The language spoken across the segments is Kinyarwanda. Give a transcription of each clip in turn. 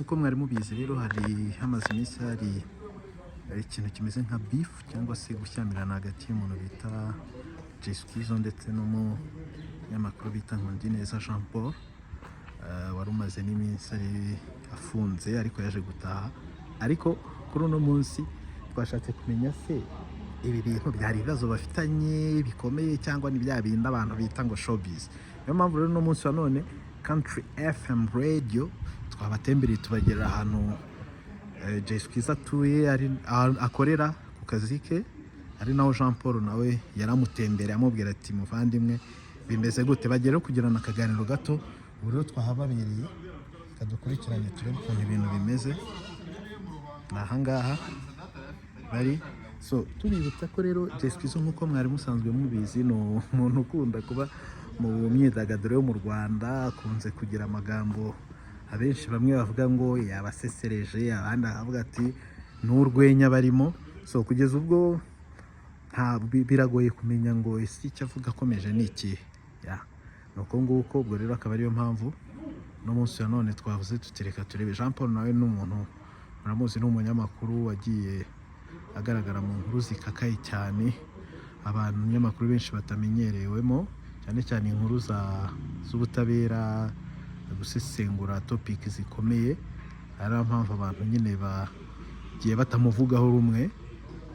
uko mwari mubizi rero hari hamaze iminsi hari ikintu kimeze nka beef cyangwa se gushyamirana hagati y'umuntu bita Squuezer ndetse n'umunyamakuru bita Nkundineza Jean Paul wari umaze n'iminsi afunze ariko yaje gutaha. Ariko kuri uno munsi twashatse kumenya se ibi bintu byari ibibazo bafitanye bikomeye cyangwa ni bya bindi abantu bita ngo showbiz. Niyo mpamvu rero uno munsi wa none Country FM Radio twabatembereye tubagerera ahantu Squuezer atuye akorera ku kazi ke, ari naho Jean Paul nawe yaramutembereye amubwira ati muvandimwe bimeze gute, bagera kugirana akaganiro gato. Ubu rero twahababereye kadukurikiranye turebe ukuntu ibintu bimeze nahangaha bari. So tuributsa ko rero Squuezer nk'uko mwari musanzwe mubizi no umuntu ukunda kuba mu myidagaduro yo mu Rwanda, akunze kugira amagambo abenshi bamwe bavuga ngo yabasesereje, abandi bavuga ati n'urwenya barimo. So kugeza ubwo biragoye kumenya ngo isi icyo avuga akomeje ni iki nuko nguko. Ubwo rero akaba ariyo mpamvu no munsi ya none twavuze tutireka turebe. Jean Paul nawe n'umuntu muramuzi, n'umunyamakuru wagiye agaragara mu nkuru zikakaye cyane abantu nyamakuru benshi batamenyerewemo, cyane cyane inkuru z'ubutabera, gusesengura topic zikomeye. Ari mpamvu abantu nyine bagiye batamuvugaho rumwe.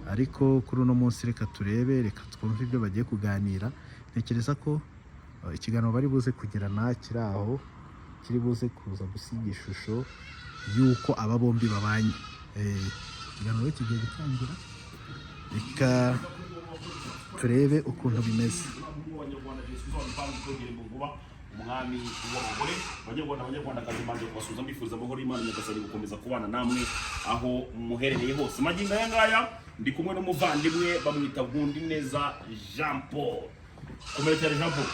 Ariko kuri uno munsi reka turebe, reka twumve ibyo bagiye kuganira. Ntekereza ko ikiganiro bari buze kugirana kiri aho kiri buze kuza gusiga ishusho y'uko aba bombi babanye. Ikiganiro kigiye gutangira, reka turebe ukuntu bimeze. Umwami w'abagore abanyarwanda kazi manje kubasuza mbifuriza amahoro y'Imana nyagasani gukomeza kubana namwe aho muherereye hose. Magingo aya ngaya ndi kumwe n'umuvandimwe bamwita Nkundineza Jean Paul. Komerekera Jean Paul.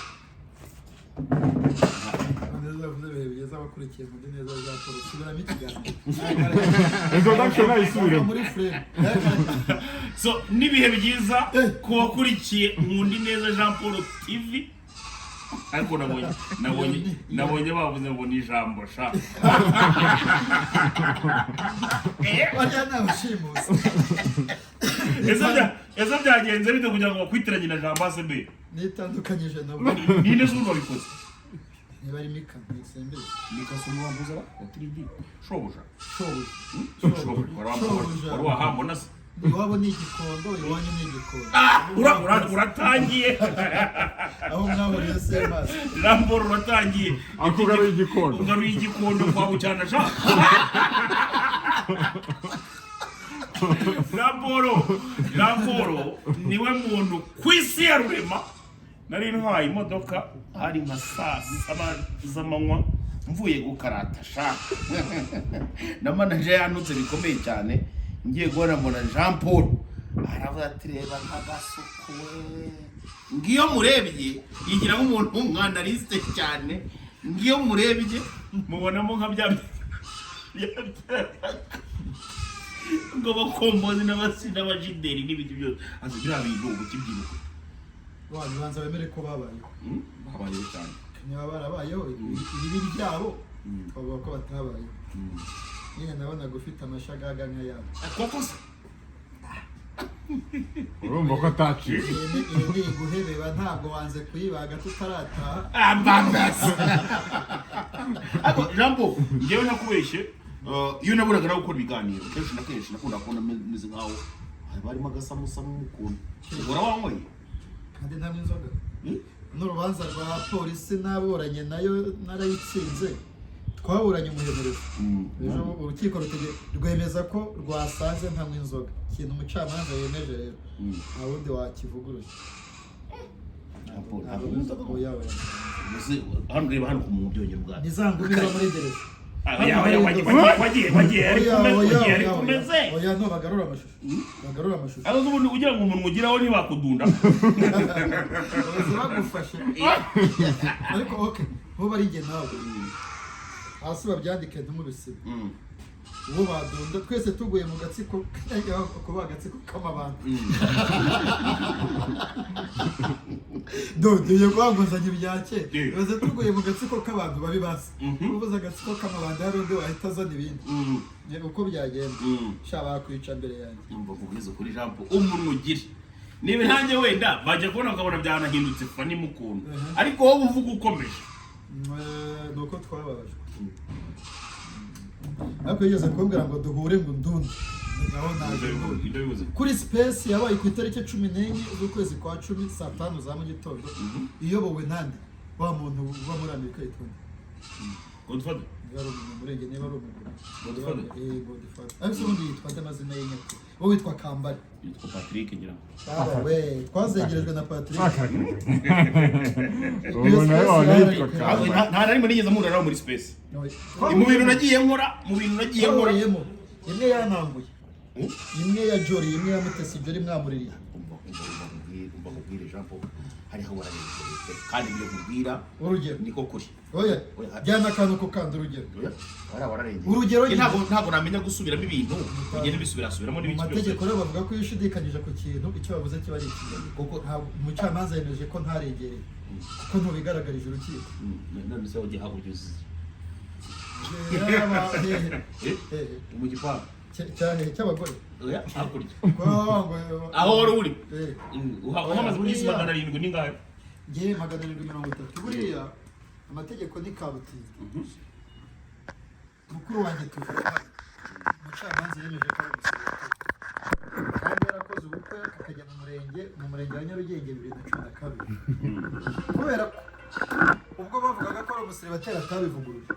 Neza vuze bigeza abakurikiye Nkundineza Jean Paul subiramo ikiganiro. Introduction ayisubire muri frame. So nibihe byiza ku bakurikiye Nkundineza Jean Paul TV. Ariko nabonye bavuze ngo ni ijambo sha. Wajyana ushimusi. Ese byagenze bite kugira ngo bakwitiranye na Jean Paul be? Nitandukanyije nabo. Ninde z'uno bikoze? Niba ari Mika Sembe. Mika sumu wambuza ba 3D. Shobuja. Shobuja. Wari wahambona se? Iwabo ni igikondo, iwanyu ni igikondo. Uratangiye. Aho mwahuriye se mazi. Ramboro uratangiye. Akugaruye igikondo. Ugaruye igikondo kwa Bucyana sha. Ramboro niwe muntu kwisi ya rurema. Nari ntwaye imodoka hari nka saa 7 z'amanywa mvuye gukarata sha. Na manager yanutse bikomeye cyane. Ngiye guhora mbona Jean Paul aravuga ati reba nk'agasuku we. Ngiyo murebye yigira nk'umuntu w'umwanaliste cyane. Ngiyo murebye mubonamo nka bya ngo bakombozi n'abasina abajideri n'ibiti byose. Azi bira bintu ubukibyiruko. Wabanza bemere ko babayeho. Babayeho cyane. Niba barabayeho ibi byabo bavuga ko batabayeho. Nyine nabona gufite amashagaga nk'ayabo. Koko se urumva ko ataciye. Iyi guhebeba ntabwo wanze kuyibaga tutarataha. Ambambasa. Ako Jambo ngewe nakubeshye. Iyo naburaga nawe gukora ibiganiro kenshi na kenshi nakunda kubona meze nkaho barimo agasamusa n'umukuntu. Ugora wankoye? Kandi nta n'inzoga. N'urubanza rwa polisi naburanye nayo narayitsinze. Twaburanye umuhemerero. Ejo urukiko rwemeza ko rwasanze nta mwinzoga. Ikintu umucamanza yemeje rero. Nta wundi wakivuguruye. Ntabwo yawe. Hano reba hano ku muntu byongera ubwa. Nizangumira muri dereza. Wagiye ari kumeze. Oya no bagarura amashusho. Bagarura amashusho. Aho ubundi ugira ngo umuntu mugiraho ni bakudunda. Bagufashe. Ariko okay. Ho bari nge nawe. Hasi babyandike ntumubisibe. ubu badunda twese tuguye mu gatsiko kuba agatsiko k'amabanga dodeye kwanguzanya ibyake baze tuguye mu gatsiko k'abantu babi basi uvuze agatsiko k'amabanga hari undi wahita azana ibindi uko byagenda shaba kwica mbere yanjye umva kubizo kuri jambo umuntu ugira niba ntanjye wenda bajya kubona ukabona byanahindutse fani mukuntu ariko wowe uvuga ukomeje nuko twababajwe ariko yigeze kumbwira ngo duhure ngo ndunde kuri space yabaye ku itariki 14 z'ukwezi kwa 10 saa 5 za mu gitondo iyobowe nande wa muntu uva muri Amerika yitwa Godfather yaro mu murenge niba ari umugore Godfather Godfather ariko undi yitwa amazina y'inyako wowe witwa Kambari yitwa Patrick ngira we twazengerejwe na Patrick ubu nawe yitwa Kambari nta nari muri ngeze murara muri space mu bintu nagiye nkora imwe yananguye imwe ya Jori imwe ya Mutesi Jori mwamuririye umva kubwira jambo hariho wararije kandi byo kubwira urugero niko kuri oya jyana akantu ko kandi urugero wararenge urugero ntabwo namenya gusubiramo ibintu ugende bisubiramo n'ibiki amategeko rero bavuga ko yishidikanyije ku kintu icyo bavuze kiba ari ikintu kuko umucamanza yemeje ko ntaregereye kuko ntubigaragarije urukiko none se ugiye habugize mu gipangu cy'abagore hakurya aho wari uri uhamaze muri 700 n'ingahe ngiye 730 buriya amategeko ni kabutindi mukuru wanjye tuvuga umucamanza yemeje ko ari umusirikare kandi yarakoze ubukwe akajya mu murenge wa Nyarugenge 2012 kubera ubwo bavugaga ko ari umusirikare atabivuguruje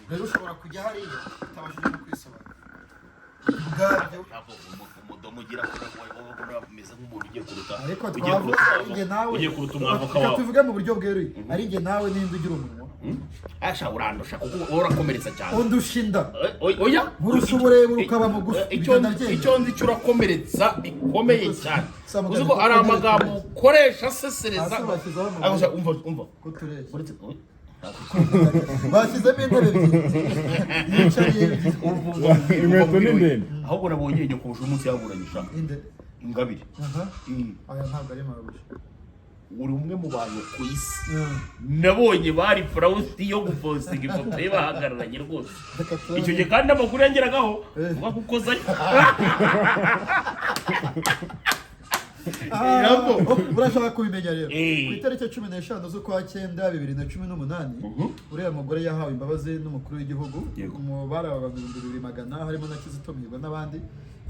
rero ushobora kujya hariya utabashije no kwisobanura umudomo ugira bameze nk'umuntu ugiye kuruta ariko twavuga inge nawe ugiye kuruta umwavoka wawe tuvuge mu buryo bweruye ari inge nawe ninde ugira umunwa asha urandusha kuko urakomeretsa cyane undushinda oya nkurusha uburebure ukaba mugufi icyo nzi cyo urakomeretsa bikomeye cyane uzi ko ari amagambo ukoresha asesereza umva kutureshya bashyizemo intebe ebyiri inkweto ni ndende ahubwo nabonye njye kurusha umunsi yaburanyisha ingabire aya ntabwo ari marusha uri umwe mu bantu ku isi nabonye bari proud yo gupostinga ifoto ye bahagararanye rwose icyo gihe kandi amakuru yangeragaho bakukoza urashaka kubimenya rero ku itariki 15 z'ukwa 9 2018 uriya mugore yahawe imbabazi n'umukuru w'igihugu mu bara wa 200 harimo na Kizito Mihigo n'abandi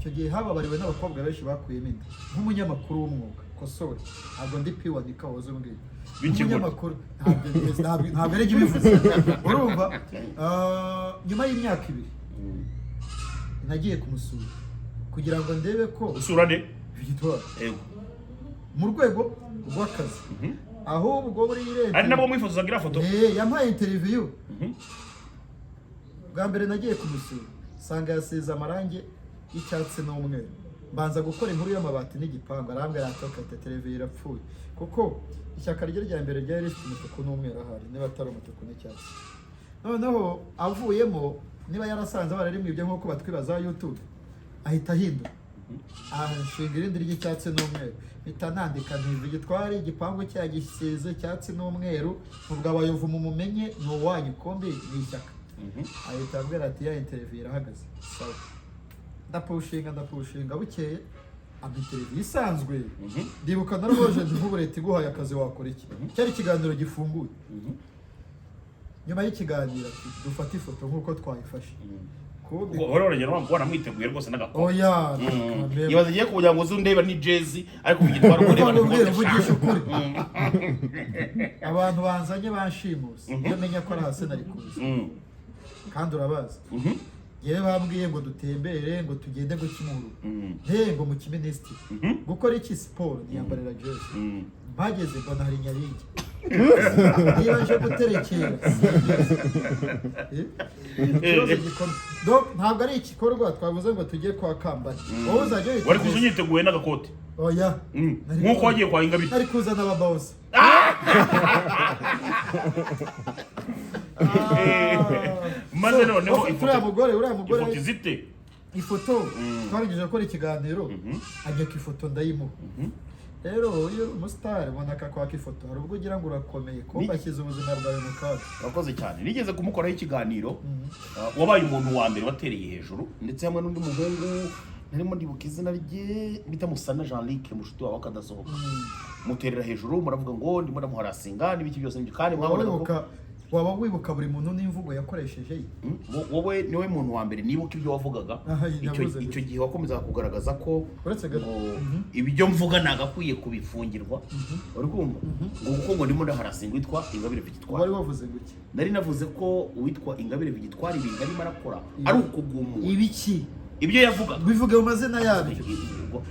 icyo gihe hababariwe n'abakobwa benshi bakuyemo inda nk'umunyamakuru w'umwuga kosore ntabwo ndi piwa nikawoze mbwiye umunyamakuru ntabwo ari ibivuze urumva nyuma y'imyaka 2 nagiye kumusura kugira ngo ndebe ko usura nde mu rwego rw'akazi ahubwo buri irembo ari nabo mwifuzaga ira foto yampaye interview bwa mbere nagiye kumusura sanga yasize amarangi y'icyatsi n'umweru mbanza gukora inkuru y'amabati n'igipangu arambwira ati okate televiziyo irapfuye kuko ishyaka rya mbere ryari rifite umutuku n'umweru ahari niba atari umutuku n'icyatsi noneho avuyemo niba yarasanze bararimwibye nk'uko batwibaza YouTube ahita ahindura ahashinga irindi ry'icyatsi n'umweru mpita nandika ntivu gitwari igipangu cyagisize icyatsi n'umweru ubwo abayovu mumumenye ni uwanyu kombi ni ishyaka ahita ambwira ati ya interview irahagaze sawa ndapushinga bukeye ama interview isanzwe ndibuka naraboje ntivubu leta iguhaye akazi wakora iki cyari ikiganiro gifunguye nyuma y'ikiganiro dufata ifoto nk'uko twayifashe urorogera waramwiteguye rwose n'agakora oya yibaza igiye kugira ngo uze undeba ni jezi ariko ugitwara umureba n'uvugisha ukuri abantu banzanye banshimuse iyo menya ko ari hasi nari kuza kandi urabazi yewe bambwiye ngo dutembere ngo tugende ngo Kimuru ngo mu Kiministri gukora iki siporo niyambarira jezi bageze ngo nahari Nyabingi niba nje guterekera ntabwo ari igikorwa twavuze ngo tujye kwa Kambari wowe uzajya wari kuza unyiteguye n'agakote oya nk'uko wagiye kwa Ingabire ari kuzana ababawusa maze noneho uriya mugore ifoto izite ifoto twarigije gukora ikiganiro ajya ku ifoto ndayimuha rero iyo umusitari ubona akakwaka ifoto hari ubwo ugira ngo urakomeye ko bashyize ubuzima bwawe mu kaga. urakoze cyane nigeze kumukoraho ikiganiro wabaye umuntu wa mbere watereye hejuru ndetse hamwe n'undi muhungu narimo ndibuka izina rye bita Musana Jean-Luc mushuti wawe akadasohoka muterera hejuru muravuga ngo ndimo ndamuharasinga n'ibiki byose n'ibyo kandi mwabonaga waba wibuka buri muntu n'imvugo yakoresheje wowe niwe muntu wa mbere nibuka ibyo wavugaga icyo gihe wakomezaga kugaragaza ko ibyo mvuga nagakwiye kubifungirwa uri kumva ngo ndimo ndaharasinga witwa Ingabire Victoire wari wavuze ngo iki nari navuze ko witwa Ingabire Victoire ibintu arimo arakora ari ukugumura ibiki ibyo yavuga bivuge mu mazina yabyo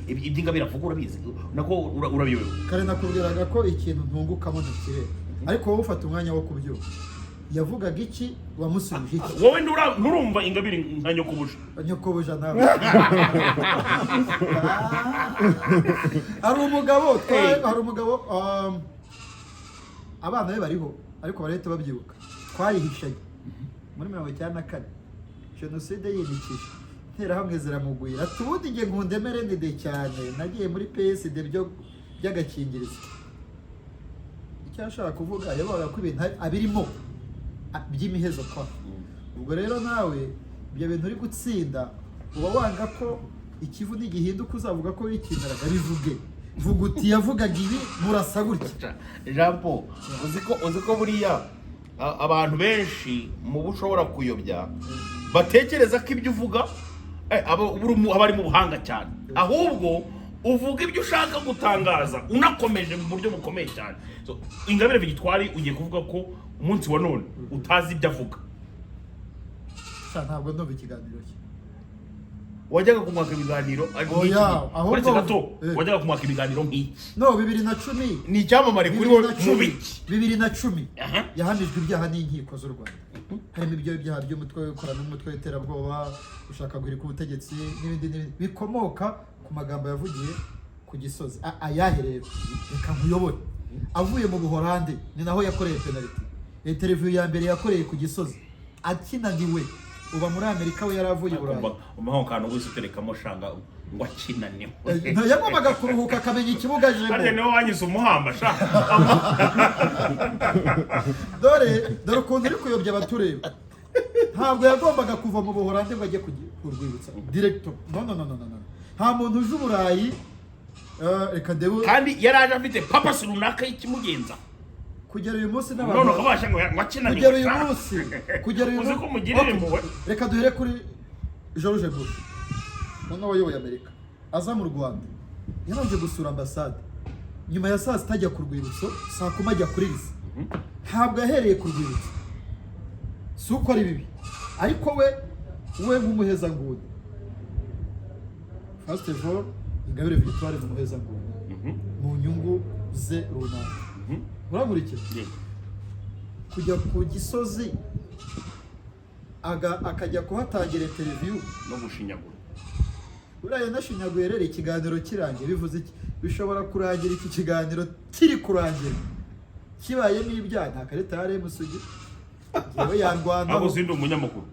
ibyo Ingabire avuga urabizi nako urabiyobewe kare nakubwiraga ko ikintu ntungukamo ntakirere ariko wowe ufata umwanya wo kubyuka yavugaga iki wamusubije iki wowe nturumva Ingabire nka nyokobuja nawe hari umugabo abana be bariho ariko barahita babyibuka twarihishanye muri 1994 jenoside yimikije interahamwe ziramugwira tubundi nge nkundemere ndende cyane nagiye muri PSD by'agakingirizo icyo ashaka kuvuga yabaga ko ibintu abirimo by'imihezo kwa ubwo rero nawe ibyo bintu uri gutsinda uba wanga ko ikivu n'igihinduka uzavuga ko wikindaraga bivuge vuga uti yavugaga ibi murasa gutya Jean Paul uzi ko buriya abantu benshi mu bushobora kuyobya batekereza ko ibyo uvuga aba ari mu buhanga cyane ahubwo uvuga ibyo ushaka gutangaza unakomeje mu buryo bukomeye cyane. Ingabire Victoire ugiye kuvuga ko umunsi wa none utazi ibyo avuga. Ntabwo ndumva ikiganiro cye. Wajyaga kumwaka ibiganiro uretse gato wajyaga kumwaka ibiganiro nk'iki. No 2010 ni icyamamare kuri wowe mu biki 2010 yahanijwe ibyaha n'inkiko z'u Rwanda. Harimo ibyo byaha by'umutwe w'ikora n'umutwe w'iterabwoba ushaka guhirika ubutegetsi n'ibindi bikomoka ku magambo yavugiye ku Gisozi. Ayahereye reka nkuyobore avuye mu Buholandi ni naho yakoreye penalty. Interview ya mbere yakoreye ku Gisozi akinaniwe uba muri Amerika we yaravuye Burayi. Umuhungu kantu wese uterekamo shanga ngo akinaniwe. Yagombaga kuruhuka akamenya ikibuga ajemo. Arya niwe wanyise umuhamba sha. Dore ukuntu uri kuyobya abatureba. Ntabwo yagombaga kuva mu Buholandi ngo ajye kurwibutsa director. No. Nta muntu uje Burayi reka dewe kandi yaraje afite papa runaka ikimugenza. Kugera uyu munsi n'abantu none kabasha ngo akinaniwe. Kugera uyu munsi uzi ko mugirire impuhwe. Reka duhere kuri George Bush. None wayoboye Amerika aza mu Rwanda yaraje gusura ambasade nyuma ya saa sita ajya ku rwibutso saa 10 ajya kuri lise. Ntabwo yahereye ku rwibutso si uko ari bibi ariko we nk'umuheza nguni first of all Ingabire Victoire n'umuheza nguni mu nyungu ze runaka. Uragurikira kujya ku Gisozi akajya kuhatangira interview no gushinyagura. Uriya nashinyaguye rero ikiganiro kirangiye bivuze iki bishobora kurangira iki kiganiro kiri kurangira kibaye n'ibyaha nta kareta yare musugi yewe yarwana aho zindi umunyamakuru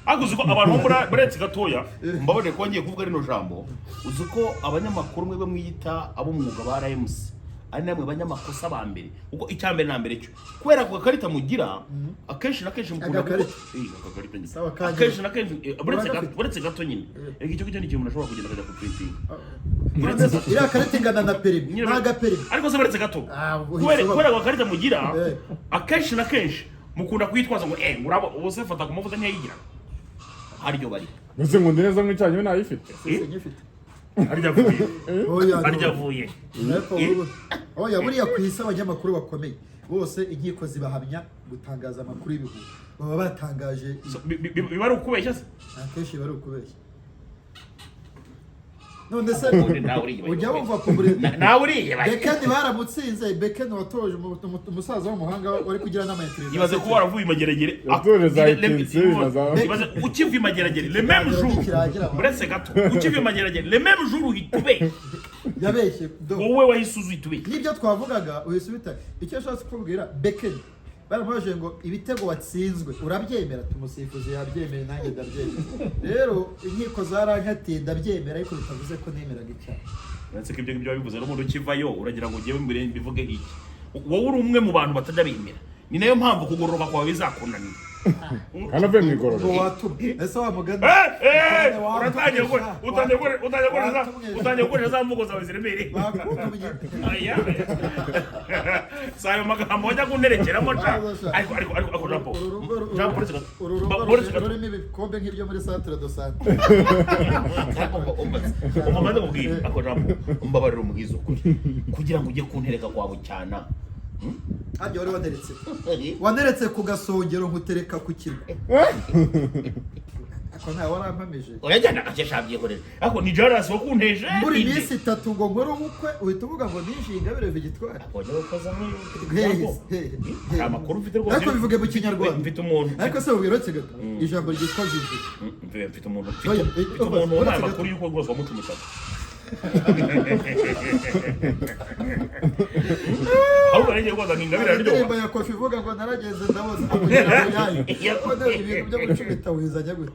aguze ko abantu buretse gatoya mbabone ko ngiye kuvuga rino jambo uzi ko abanyamakuru mwe bamwita abo mwuga ba RMC ari namwe banyamakosa ba mbere uko icyambere na mbere cyo kwera ku karita mugira akenshi na kenshi mukunda ko akenshi na kenshi buretse gato nyine icyo cyo ni ikintu ushobora kugenda kujya ku printing ira karita ingana na perimi naga perimi ariko se buretse gato kwera ku karita mugira akenshi na kenshi mukunda kwitwaza ngo murabo ubose fata ku mavuta ntiyigira haryo bari nose Nkundineza mwicanye nayifite aryavuye oya buriya kwisa abanyamakuru bakomeye bose inkiko zibahamya gutangaza amakuru y'ibihugu baba batangaje biba ari ukubeshya se akenshi bari ukubeshya. None se ujya wumva ko nawe uriye Bekeni baramutsinze Bekeni watoje umusaza w'umuhanga wari kugira n'amayetereza ibaze ko waravuye imageragere ibaze ukivuye imageragere le même jour buretse gato ukivuye imageragere le même jour uhitube yabeshye wowe wahisuzu uhitube nibyo twavugaga uhise ubita icyo ashatse kubwira Bekeni baramubajije ngo ibitego watsinzwe urabyemera, tumusifuzi yabyemeye nanjye ndabyemera. Rero inkiko zarankatiye ndabyemera ariko bitavuze ko nemeraga icyaha. uretse ko ibyo ngibyo bivuze n'umuntu ukivayo uragira ngo ugiye mbere bivuge iki wowe uri umwe mu bantu batajya bemera ni nayo mpamvu kugororoka kwawe bizakunanira hano ve mwigororo ese wa mugani utangiye gukoresha za mvugo zawe ziremereye sayo magambo wajya kunterekeramo ariko rurimo ibikombe nk'ibyo muri centre de santé. umaze kubwira ako jambo umbabarira umugizi ukuri kugira ngo ujye kuntereka kwa Bucyana hajya wari waneretse ku gasongero nkutereka ku kirwa ako ntawe warampamije urajyana akeshabye korera ako ni Jaras wo kunteje muri minsi 3 ngo nkore ubukwe uhita uvuga ngo nishinga bire Victoire akoje ukoza amakuru mfite rwose ariko bivuge mu Kinyarwanda mfite umuntu ariko se ubirotse gato ijambo ryitwa jiji mfite umuntu amakuru yuko rwose wamutumikaga ahubwo rege rwanda ngingabira ryo ndirimbo ya Kofi ivuga ngo narageze ndaboza kugira ngo yayi ibintu byo gucumita wizanya gute